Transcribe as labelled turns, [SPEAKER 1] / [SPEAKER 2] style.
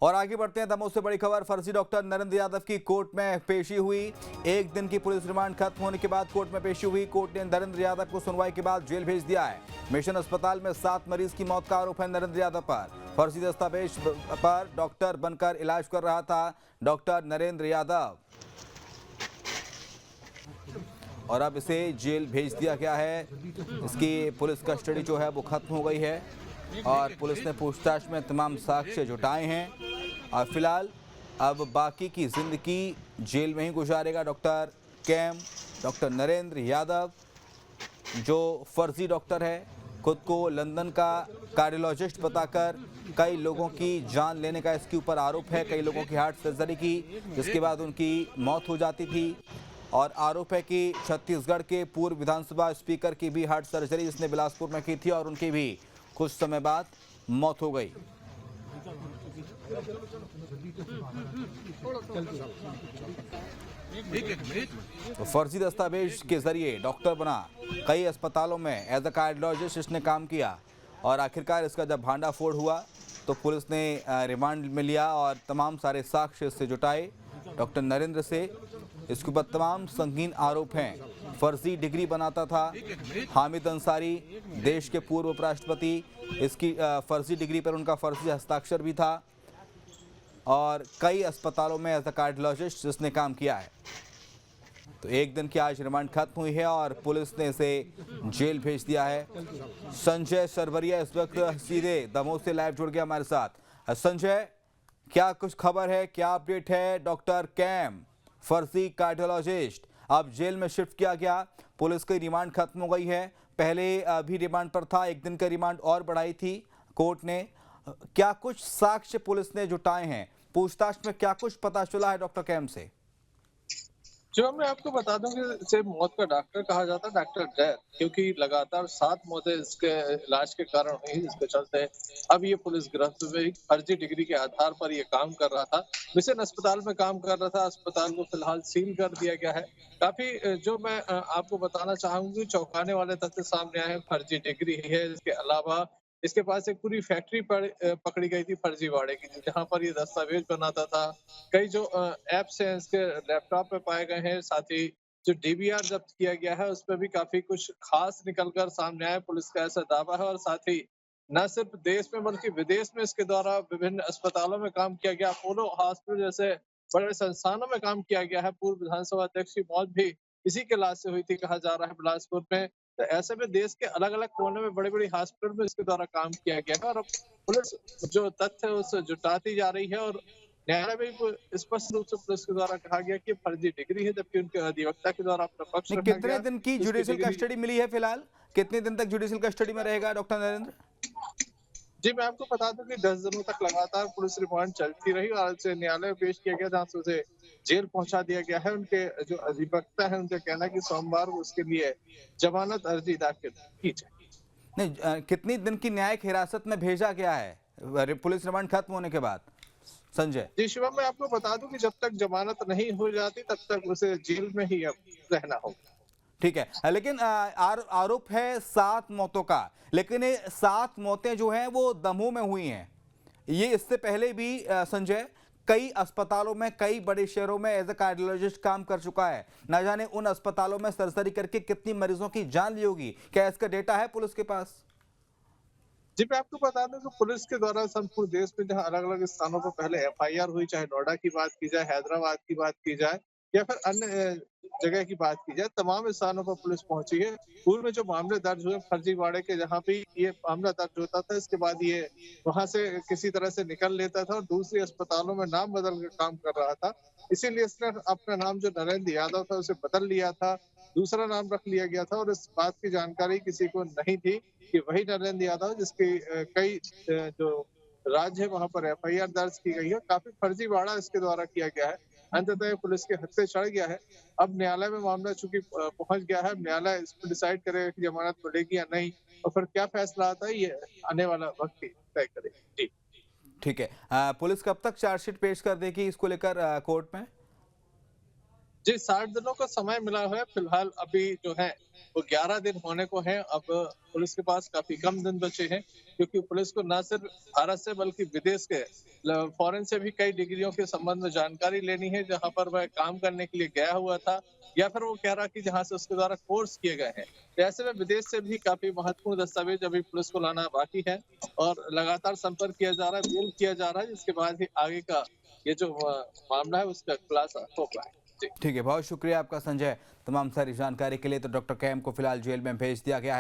[SPEAKER 1] और आगे बढ़ते हैं दमोह से बड़ी खबर। फर्जी डॉक्टर नरेंद्र यादव की कोर्ट में पेशी हुई। एक दिन की पुलिस रिमांड खत्म होने के बाद कोर्ट में पेशी हुई। कोर्ट ने नरेंद्र यादव को सुनवाई के बाद जेल भेज दिया है। मिशन अस्पताल में 7 मरीज की मौत का आरोप है नरेंद्र यादव पर। फर्जी दस्तावेज पर डॉक्टर बनकर इलाज कर रहा था डॉक्टर नरेंद्र यादव, और अब इसे जेल भेज दिया गया है। इसकी पुलिस कस्टडी जो है वो खत्म हो गई है और पुलिस ने पूछताछ में तमाम साक्ष्य जुटाए हैं और फिलहाल अब बाकी की जिंदगी जेल में ही गुजारेगा डॉक्टर नरेंद्र यादव, जो फर्जी डॉक्टर है। खुद को लंदन का कार्डियोलॉजिस्ट बताकर कई लोगों की जान लेने का इसके ऊपर आरोप है। कई लोगों की हार्ट सर्जरी की, जिसके बाद उनकी मौत हो जाती थी। और आरोप है कि छत्तीसगढ़ के पूर्व विधानसभा स्पीकर की भी हार्ट सर्जरी जिसने बिलासपुर में की थी और उनकी भी कुछ समय बाद मौत हो गई। तो फर्जी दस्तावेज के जरिए डॉक्टर बना, कई अस्पतालों में एज अ कार्डियोलॉजिस्ट इसने काम किया और आखिरकार इसका जब भांडाफोड़ हुआ तो पुलिस ने रिमांड में लिया और तमाम सारे साक्ष्य इससे जुटाए डॉक्टर नरेंद्र से। इसके ऊपर तमाम संगीन आरोप हैं। फर्जी डिग्री बनाता था हामिद अंसारी, देश के पूर्व उपराष्ट्रपति। इसकी फर्जी डिग्री पर उनका फर्जी हस्ताक्षर भी था और कई अस्पतालों में एज अ कार्डियोलॉजिस्ट जिसने काम किया है। तो एक दिन की आज रिमांड खत्म हुई है और पुलिस ने इसे जेल भेज दिया है। संजय सरवरिया इस वक्त सीधे दमोह से लाइव जुड़ गया हमारे साथ। संजय, क्या कुछ खबर है, क्या अपडेट है? डॉक्टर कैम, फर्जी कार्डियोलॉजिस्ट, अब जेल में शिफ्ट किया गया। पुलिस की रिमांड खत्म हो गई है। पहले भी रिमांड पर था, एक दिन का रिमांड और बढ़ाई थी कोर्ट ने। क्या कुछ साक्ष्य पुलिस ने जुटाए हैं? पूछताछ में क्या कुछ पता चला है डॉक्टर कैम से?
[SPEAKER 2] जो मैं आपको बता दूं कि इसे मौत का डॉक्टर कहा जाता है, डॉक्टर डेथ, क्योंकि लगातार 7 मौतें इसके इलाज के कारण हुई, जिसके चलते अब ये पुलिस गिरफ्त में फर्जी डिग्री के आधार पर ये काम कर रहा था। मिशन अस्पताल में काम कर रहा था। अस्पताल को फिलहाल सील कर दिया गया है। काफी जो मैं आपको बताना चाहूंगी, चौंकाने वाले तथ्य सामने आए हैं। फर्जी डिग्री है, इसके अलावा इसके पास एक पूरी फैक्ट्री पकड़ी गई थी फर्जीवाड़े की, जहां पर ये दस्तावेज बनाता था। कई जो ऐप्स हैं इसके लैपटॉप पे पाए गए हैं। साथ ही जो डीवीआर जब्त किया गया है उस पे भी काफी कुछ खास निकल कर सामने आया, पुलिस का ऐसा दावा है। और साथ ही न सिर्फ देश में बल्कि विदेश में इसके द्वारा विभिन्न अस्पतालों में काम किया गया। अपोलो हॉस्पिटल जैसे बड़े संस्थानों में काम किया गया है। पूर्व विधानसभा अध्यक्ष की मौत भी इसी के इलाज से हुई थी, कहा जा रहा है, बिलासपुर में। तो ऐसे में देश के अलग अलग कोने में बड़ी बड़ी हॉस्पिटल में इसके द्वारा काम किया गया है। और अब पुलिस जो तथ्य है उसे जुटाती जा रही है और न्यायालय में स्पष्ट रूप से पुलिस के द्वारा कहा गया कि फर्जी डिग्री है, जबकि उनके अधिवक्ता के द्वारा अपना पक्ष रखा
[SPEAKER 1] कितने
[SPEAKER 2] गया।
[SPEAKER 1] दिन की जुडिशियल कस्टडी मिली है फिलहाल? कितने दिन तक जुडिशियल कस्टडी में रहेगा डॉक्टर नरेंद्र?
[SPEAKER 2] जी, मैं आपको बता दूं कि 10 दिनों तक लगातार पुलिस रिमांड चलती रही और आज से न्यायालय में पेश किया गया, जहां से उसे जेल पहुंचा दिया गया है। उनके जो अधिवक्ता है उनका कहना है कि सोमवार को उसके लिए जमानत अर्जी दाखिल की जाए।
[SPEAKER 1] नहीं, कितनी दिन की न्यायिक हिरासत में भेजा गया है पुलिस रिमांड खत्म होने के बाद, संजय?
[SPEAKER 2] जी शिवम, मैं आपको बता दूं कि जब तक जमानत नहीं हो जाती तब तक उसे जेल में ही अब रहना होगा।
[SPEAKER 1] ठीक है, लेकिन आरोप है 7 मौतों का, लेकिन ये 7 मौतें जो हैं वो दमोह में हुई हैं। ये इससे पहले भी संजय कई अस्पतालों में, कई बड़े शहरों में एज ए कार्डियोलॉजिस्ट काम कर चुका है। ना जाने उन अस्पतालों में सर्जरी करके कितनी मरीजों की जान ली होगी। क्या इसका डेटा है पुलिस के पास?
[SPEAKER 2] जी, मैं आपको बता दूं कि पुलिस के द्वारा संपूर्ण देश में जहां अलग-अलग स्थानों पर पहले एफआईआर हुई, चाहे नोएडा की बात की जाए, हैदराबाद की बात की जाए या फिर अन्य जगह की बात की जाए, तमाम स्थानों पर पुलिस पहुंची है। पूर्व में जो मामले दर्ज हुए फर्जीवाड़े के, जहां पे ये मामला दर्ज होता था, इसके बाद ये वहां से किसी तरह से निकल लेता था और दूसरे अस्पतालों में नाम बदल कर काम कर रहा था। इसीलिए इसने अपना नाम जो नरेंद्र यादव था उसे बदल लिया था, दूसरा नाम रख लिया गया था और इस बात की जानकारी किसी को नहीं थी कि वही नरेंद्र यादव जिसकी कई जो राज्य है वहां पर एफआईआर दर्ज की गई है। काफी फर्जीवाड़ा इसके द्वारा किया गया है। अंततः पुलिस के हाथ से चढ़ गया है। अब न्यायालय में मामला चूंकि पहुंच गया है, न्यायालय इसको डिसाइड करेगा कि जमानत मिलेगी या नहीं और फिर क्या फैसला आता है ये आने वाला वक्त ही तय करेगा। जी
[SPEAKER 1] ठीक है, पुलिस कब तक चार्जशीट पेश कर देगी इसको लेकर कोर्ट में?
[SPEAKER 2] जी, 60 दिनों का समय मिला है। फिलहाल अभी जो है वो 11 दिन होने को हैं। अब पुलिस के पास काफ़ी कम दिन बचे हैं, क्योंकि पुलिस को ना सिर्फ भारत से बल्कि विदेश के फ़ॉरेन से भी कई डिग्रियों के संबंध में जानकारी लेनी है, जहाँ पर वह काम करने के लिए गया हुआ था, या फिर वो कह रहा कि जहाँ से उसके द्वारा कोर्स किए गए हैं। तो ऐसे में विदेश से भी काफ़ी महत्वपूर्ण दस्तावेज़ अभी पुलिस को लाना बाकी है, और लगातार संपर्क किया जा रहा है, मेल किया जा रहा है, जिसके बाद ही आगे का ये जो मामला है उसका खुलासा हो पाए। जी।
[SPEAKER 1] ठीक है, बहुत शुक्रिया आपका संजय, तमाम सारी जानकारी के लिए। तो डॉक्टर कैम को फिलहाल जेल में भेज दिया गया है।